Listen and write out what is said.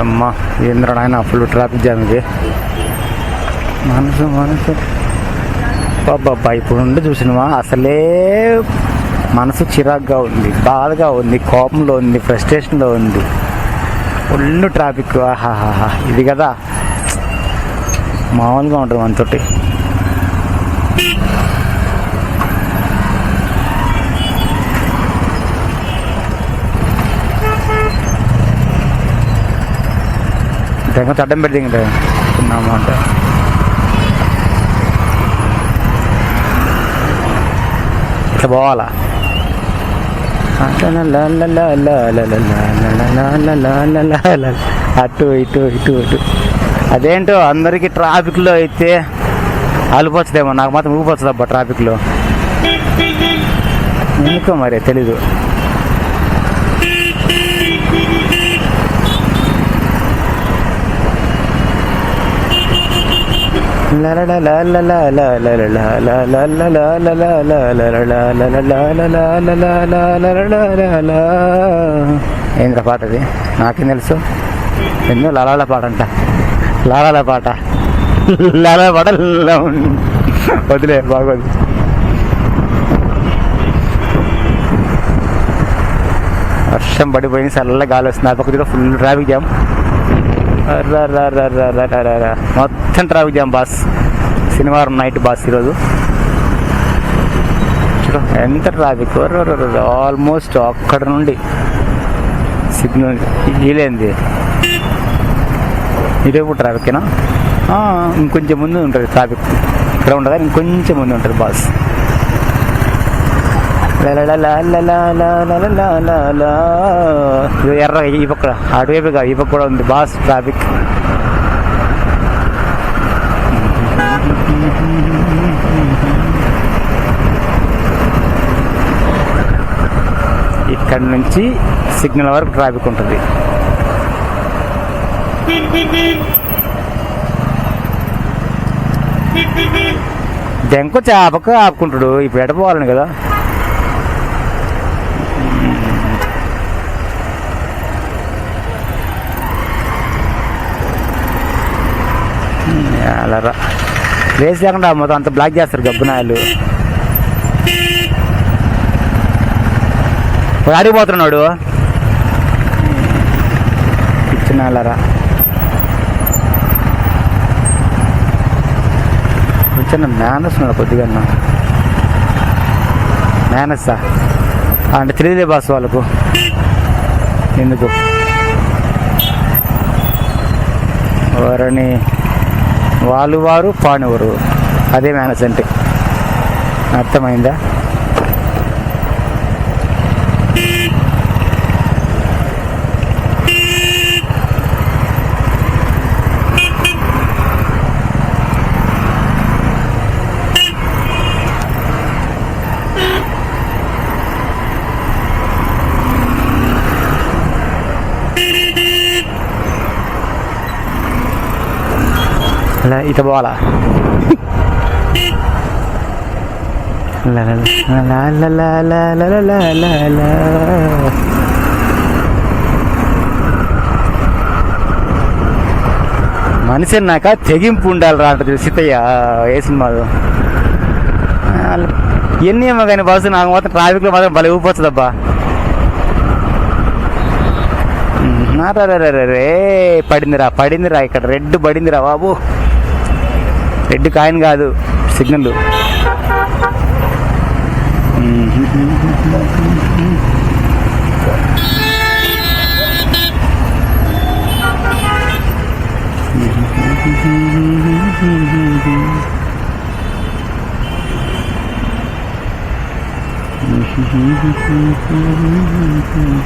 అమ్మా ఏంద్ర నాయన ఫుల్ ట్రాఫిక్ జామ్ ఇది. మనసు బాబా ఇప్పుడు ఉండి చూసినవా అసలే మనసు చిరాగ్గా ఉంది, బాధగా ఉంది, కోపంలో ఉంది, ఫ్రస్ట్రేషన్లో ఉంది, ఫుల్ ట్రాఫిక్. ఆహాహా ఇది కదా మామూలుగా ఉంటుంది మనతోటి. ఇంకా అడ్డం పెడితే ఇంకా తిన్నాము అంటే ఇట్లా పోవాలా. అటు ఇటు ఇటు ఇటు అదేంటో అందరికీ ట్రాఫిక్లో అయితే అలిపోతుందేమో, నాకు మాత్రం ఊపిపోతుంది అబ్బా ట్రాఫిక్లో. ఎందుకో మరి తెలీదు. ఏంద్ర పాట అది? నాకేం తెలుసు. ఎన్నో లాలాల పాట అంట, లాలాల పాట, లాలా పాట వదిలే బాగోదు. వర్షం పడిపోయింది, చల్ల గాలి వస్తుంది. ఆ పక్క ఫుల్ ట్రాఫిక్ జామ్, మొత్తం ట్రాఫిక్ జామ్ బాస్. శనివారం నైట్ బాస్ ఈరోజు. ఎంత ట్రాఫిక్, ఆల్మోస్ట్ అక్కడ నుండి సిగ్నల్ ఇలేంది. ఇదేపు ట్రాఫిక్నా? ఇంకొంచెం ముందు ఉంటుంది ట్రాఫిక్. ఇక్కడ ఉండదా, ఇంకొంచెం ముందు ఉంటుంది బాస్. ఎర్ర ఈ పక్క అటువైపుగా ఈ పక్క కూడా ఉంది బాస్ ట్రాఫిక్. ఇక్కడ నుంచి సిగ్నల్ వరకు ట్రాఫిక్ ఉంటుంది. జంకు చాపక ఆపుకుంటాడు. ఇప్పుడు ఎడపోవాలని కదా. అలా రేస్ లేకుండా మొత్తం అంత బ్లాక్ చేస్తారు గబ్బునాయలు. ఆడిపోతున్నాడు ఇచ్చిన అలరా. కొంచెం మేనస్ ఉన్నాడు కొద్దిగా. మేనస్సా అంటే తెలియదే బాస్ వాళ్ళకు. ఎందుకు వారని వాళ్ళు వారు పానివారు, అదే మేనస్ అంటే. అర్థమైందా? అలా ఇట పోవాలా. మనిషి అన్నాక తెగింపు ఉండాలి రా అంటది సీతయ్య ఏ సినిమాలు. ఎన్ని ఏమో కానీ బస్సు నాకు మాత్రం ట్రాఫిక్లో మాత్రం భలే ఊపొచ్చుదబ్బా. రే పడిందిరా పడిందిరా, ఇక్కడ రెడ్ పడిందిరా బాబు. రెడ్ కాయిన్ కాదు సిగ్నల్.